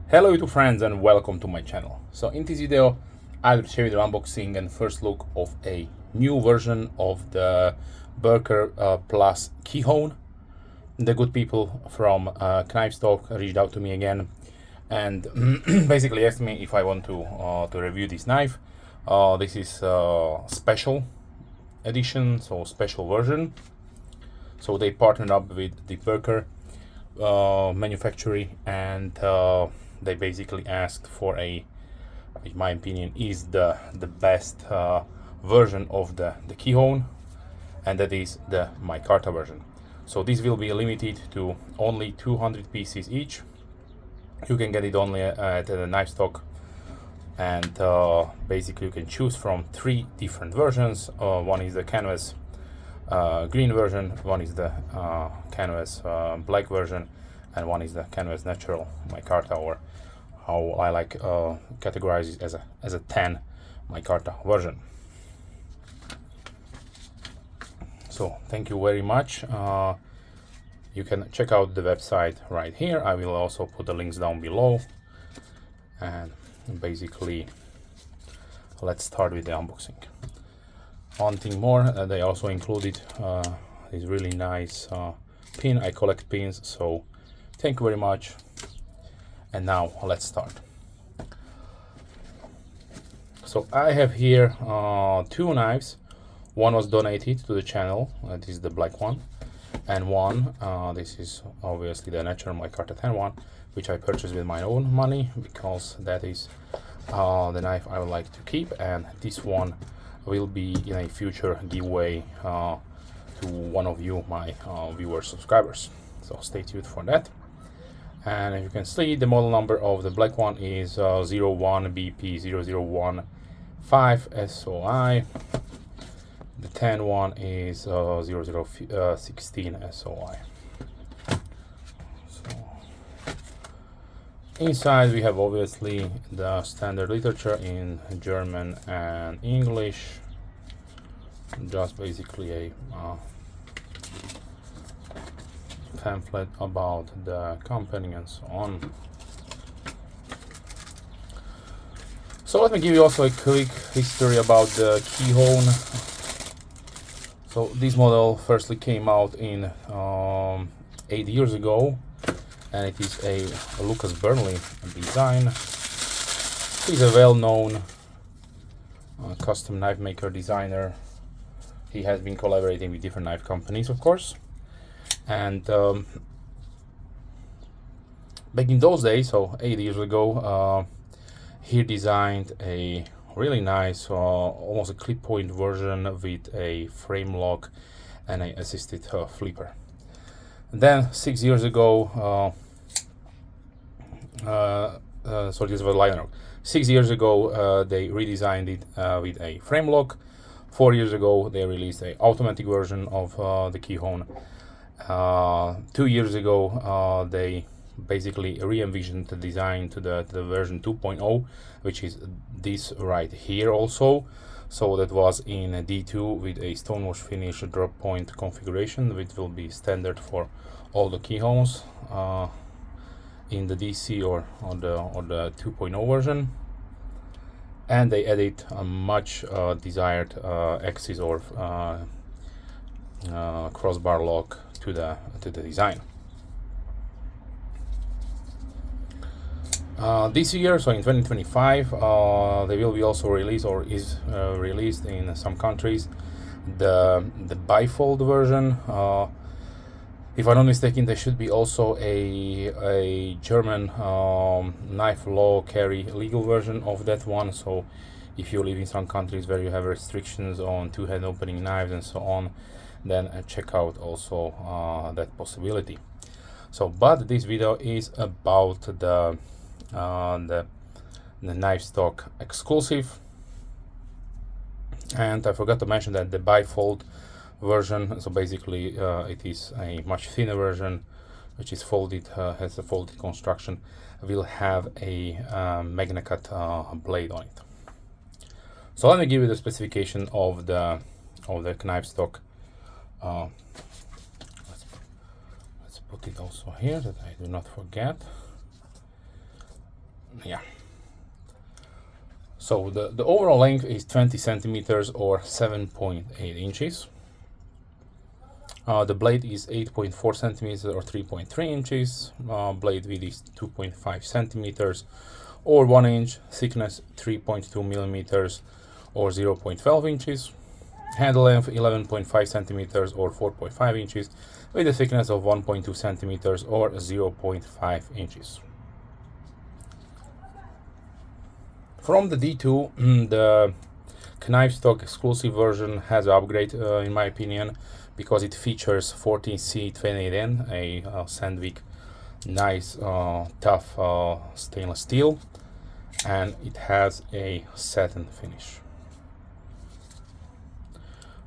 Hello YouTube friends and welcome to my channel. So in this video I will show you the unboxing and first look of a new version of the Boker plus Kihon. The good people from KnifeStock reached out to me again and basically asked me if I want to review this knife. This is special edition, so special version. So they partnered up with the Boker manufacturer and they basically asked for in my opinion, is the best version of the Kihon, and that is the Micarta version. So this will be limited to only 200 pieces each. You can get it only at the KnifeStock, and basically you can choose from three different versions. One is the canvas green version, one is the canvas black version, and one is the canvas natural Micarta, or how I like categorize it as a tan Micarta version. So thank you very much. You can check out the website right here. I will also put the links down below, and basically let's start with the unboxing. One thing more, they also included this really nice pin. I collect pins, so thank you very much. And now let's start. So I have here two knives. One was donated to the channel, this is the black one, and one, this is obviously the natural Micarta 10 one, which I purchased with my own money because that is the knife I would like to keep, and this one will be in a future giveaway to one of you, my viewers, subscribers. So stay tuned for that. And as you can see, the model number of the black one is 01BP001-5SOI. The 10 one is 0016SOI. So inside we have obviously the standard literature in German and English. Just basically a pamphlet about the company and so on. So let me give you also a quick history about the Kihon. So this model firstly came out in 8 years ago, and it is a Lukas Burnley design. He's a well-known custom knife maker designer. He has been collaborating with different knife companies, of course. And back in those days, so 8 years ago, he designed a really nice, almost a clip point version with a frame lock and an assisted flipper. And then 6 years ago, sorry, this was a liner. 6 years ago, they redesigned it with a frame lock. 4 years ago, they released an automatic version of the Kihon. 2 years ago, they basically re-envisioned the design to the version 2.0, which is this right here also. So that was in a D2 with a stonewash finish drop point configuration, which will be standard for all the Kihons in the DC or the 2.0 version. And they added a much desired axis or crossbar lock to the design. This year, so in 2025, they will be also released, or is released in some countries, the bifold version. If I'm not mistaken, there should be also a German knife law carry legal version of that one. So if you live in some countries where you have restrictions on two-hand opening knives and so on, then check out also that possibility. So but this video is about the KnifeStock exclusive, and I forgot to mention that the bifold version, so basically it is a much thinner version which is folded, has a folded construction, will have a magna cut blade on it. So let me give you the specification of the KnifeStock. Let's put it also here that I do not forget. yeah. So the overall length is 20 centimeters or 7.8 inches. The blade is 8.4 centimeters or 3.3 inches. Blade width is 2.5 centimeters or 1 inch. Thickness 3.2 millimeters or 0.12 inches. Handle length 11.5 centimeters or 4.5 inches with a thickness of 1.2 centimeters or 0.5 inches. From the D2, the KnifeStock exclusive version has an upgrade, in my opinion, because it features 14C28N, a Sandvik nice, tough stainless steel, and it has a satin finish.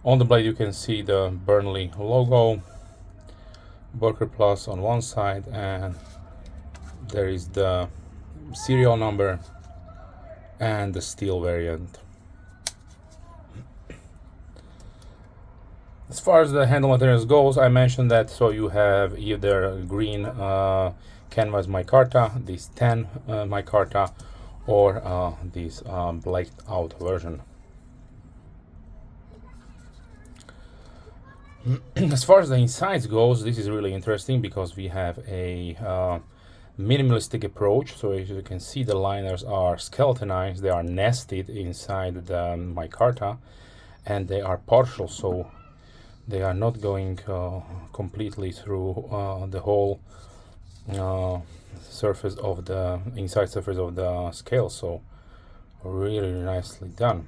On the blade you can see the Burnley logo, Boker Plus on one side, and there is the serial number and the steel variant. As far as the handle materials goes, I mentioned that, so you have either green canvas micarta, this tan micarta, or this blacked out version. As far as the insides goes, this is really interesting because we have a minimalistic approach. So as you can see, the liners are skeletonized, they are nested inside the micarta, and they are partial, so they are not going completely through the whole surface of the inside surface of the scale. So really nicely done.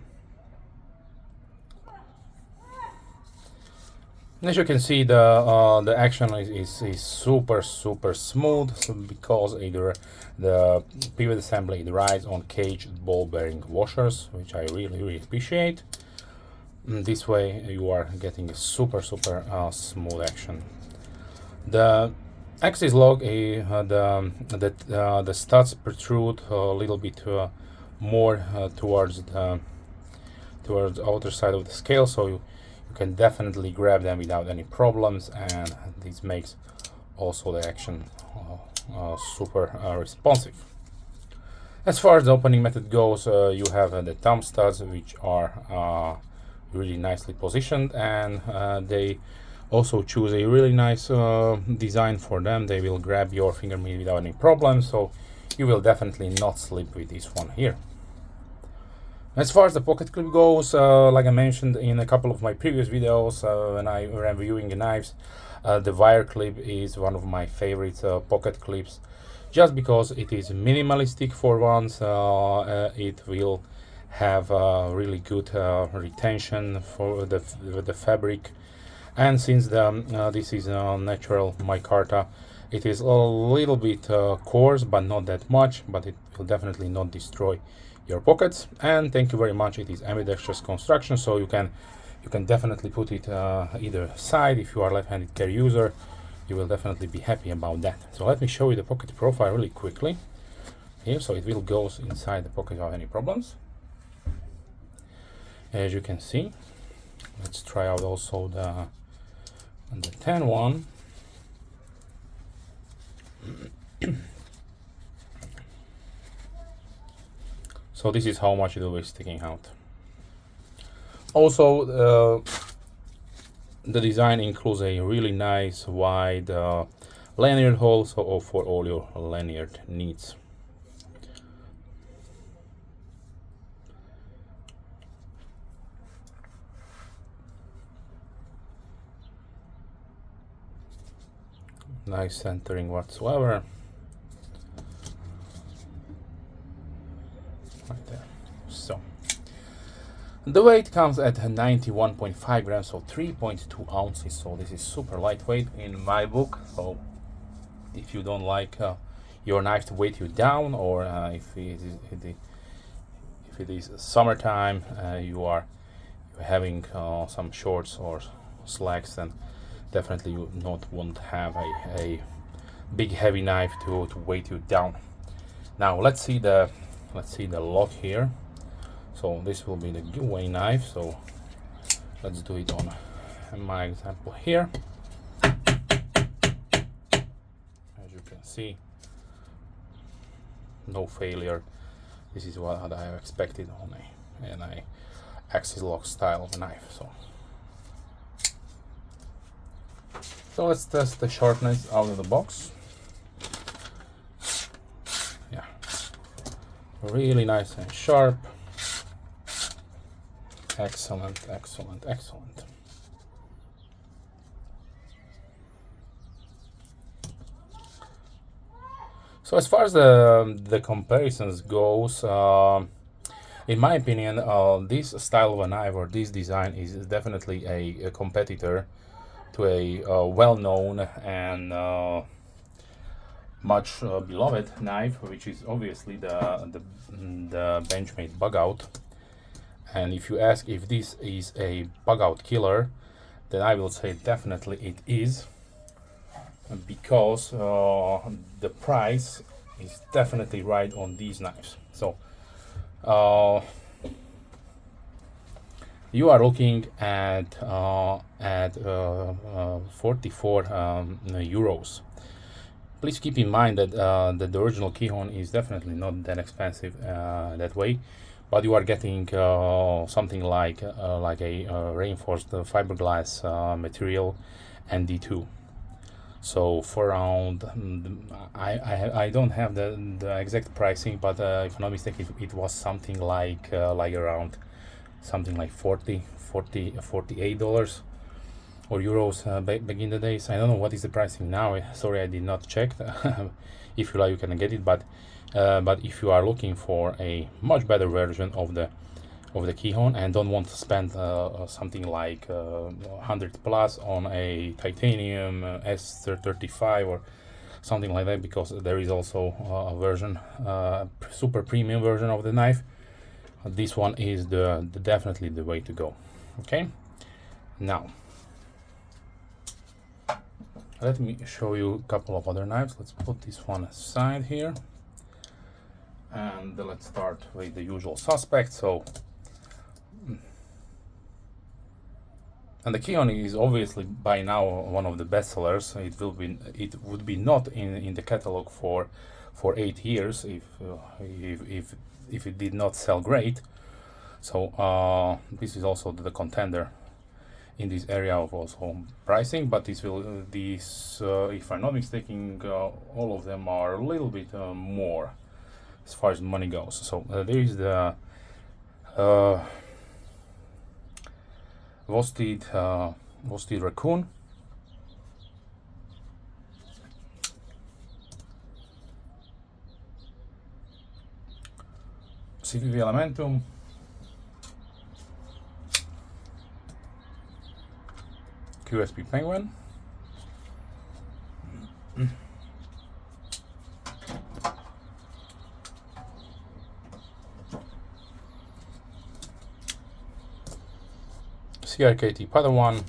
As you can see, the action is super smooth, so because the pivot assembly rides on caged ball bearing washers, which I really appreciate. This way you are getting a super smooth action. The axis lock, the studs protrude a little bit more towards the outer side of the scale, so you can definitely grab them without any problems, and this makes also the action super responsive. As far as the opening method goes, you have the thumb studs, which are really nicely positioned, and they also choose a really nice design for them. They will grab your finger meat without any problems, so you will definitely not slip with this one here. As far as the pocket clip goes, like I mentioned in a couple of my previous videos when I were reviewing the knives, the wire clip is one of my favorite pocket clips, just because it is minimalistic for once. It will have really good retention for the fabric, and since this is natural micarta, it is a little bit coarse, but not that much, but it will definitely not destroy your pockets. And thank you very much, it is ambidextrous construction, so you can definitely put it either side. If you are left-handed care user, you will definitely be happy about that. So let me show you the pocket profile really quickly here, so it will go inside the pocket without any problems. As you can see, let's try out also the 10 one. So this is how much it will be sticking out. Also, the design includes a really nice wide lanyard hole, so for all your lanyard needs. Nice centering whatsoever. Right there. So the weight comes at 91.5 grams, so 3.2 ounces. So this is super lightweight in my book. So if you don't like your knife to weight you down, or if it is summertime, you are having some shorts or slacks, then definitely you won't have a big heavy knife to weight you down. Now let's see the lock here. So this will be the giveaway knife, so let's do it on my example here. As you can see, no failure. This is what I expected on a axis lock style of knife. So let's test the sharpness out of the box. Yeah, really nice and sharp. Excellent, excellent, excellent. So as far as the comparisons goes, in my opinion, this style of a knife or this design is definitely a competitor to a well-known and much beloved knife, which is obviously the Benchmade bug out. And if you ask if this is a bug out killer, then I will say definitely it is, because the price is definitely right on these knives. So you are looking at 44 euros. Please keep in mind that the original Kihon is definitely not that expensive that way, but you are getting something like a reinforced fiberglass material ND2. So for around, I don't have the exact pricing, but if I'm not mistaken, it was something like around something like $48 or euros back in the days. I don't know what is the pricing now. Sorry, I did not check. If you like, you can get it, but if you are looking for a much better version of the Kihon and don't want to spend something like 100 plus on a titanium S35 or something like that, because there is also a version, super premium version of the knife, this one is the definitely the way to go. Okay, now let me show you a couple of other knives. Let's put this one aside here, and let's start with the usual suspects. So, and the Kihon is obviously by now one of the best sellers. It would be not in the catalog for 8 years if it did not sell great. So this is also the contender in this area of also pricing, but if I'm not mistaken, all of them are a little bit more as far as money goes. So there is the Vosted Raccoon, CVV Elementum, QSP Penguin, CRKT Padawan,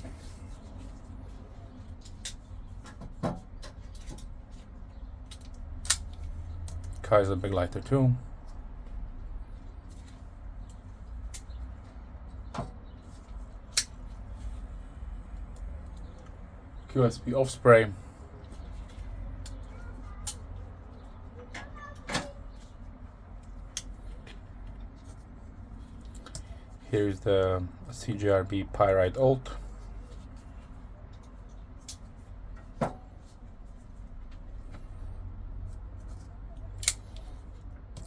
Kaiser Big Lighter 2, QSP Offspray, here is the CGRB Pyrite Alt,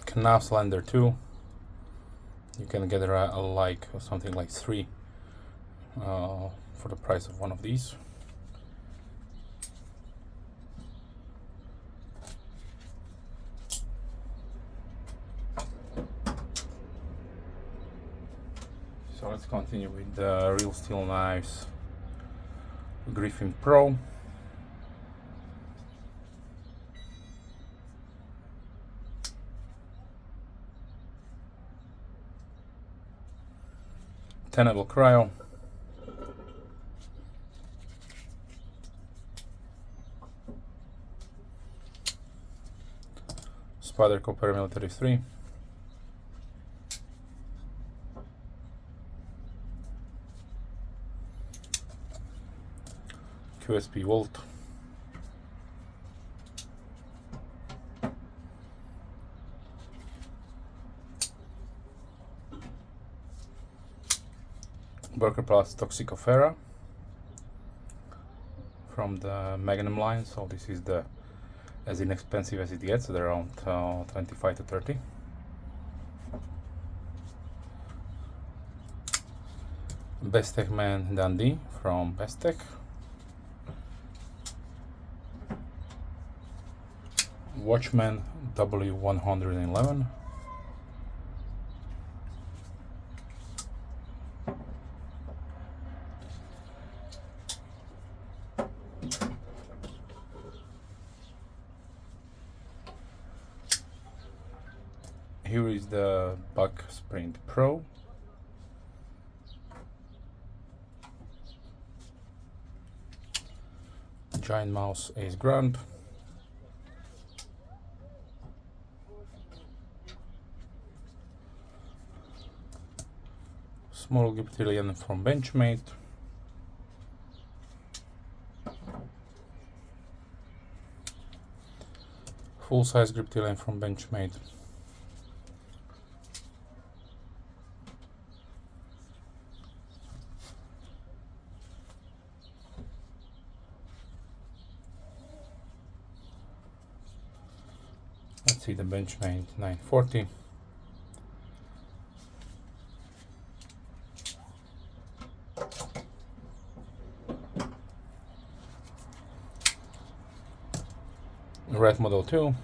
KnifeStock 2. You can get like something like 3 for the price of one of these. So let's continue with the Real Steel Knives Griffin Pro. Tenable Cryo. Spyderco Paramilitary 3. QSP Volt. Boker plus Toxicofera from the Magnum line. So this is the as inexpensive as it gets, they're around 25 to 30. Bestech Man Dundee from Bestech. Watchman W111. Here is the Buck Sprint Pro. Giant Mouse Ace Grunt. Small Giptillion from Benchmade. Full size Giptillion from Benchmade. Let's see the Benchmade 940. Red Model 2.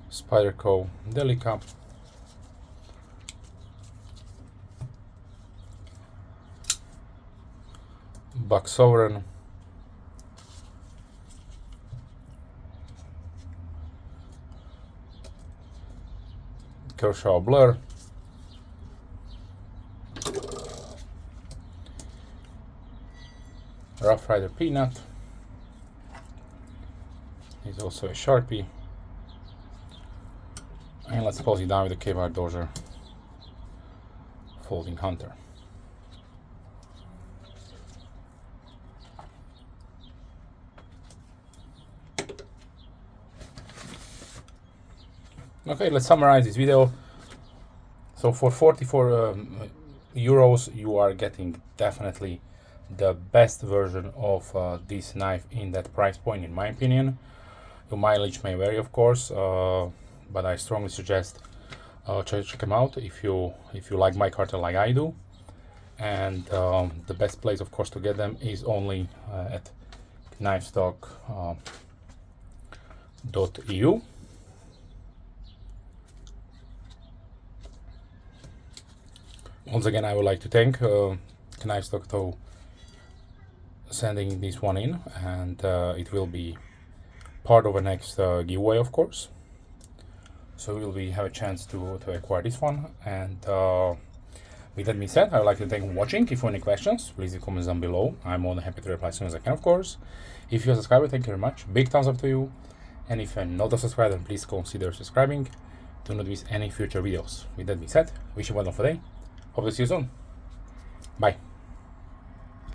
Spyderco Delica. Buck Sovereign. Kershaw Blur. Rough Rider Peanut. He's also a Sharpie. And let's close it down with the K-Bar Dozier Folding Hunter. Okay, let's summarize this video. So for 44 euros, you are getting definitely the best version of this knife in that price point, in my opinion. Your mileage may vary, of course, but I strongly suggest check them out if you like Micarta like I do. And the best place, of course, to get them is only at KnifeStock.eu. Once again, I would like to thank KnifeStock for sending this one in, and it will be part of a next giveaway, of course. So we will have a chance to acquire this one. And with that being said, I would like to thank you for watching. If you have any questions, please leave comments down below. I'm more than happy to reply as soon as I can, of course. If you're a subscriber, thank you very much. Big thumbs up to you. And if you're not a subscriber, then please consider subscribing to not miss any future videos. With that being said, wish you a wonderful day. Hope to see you soon. Bye.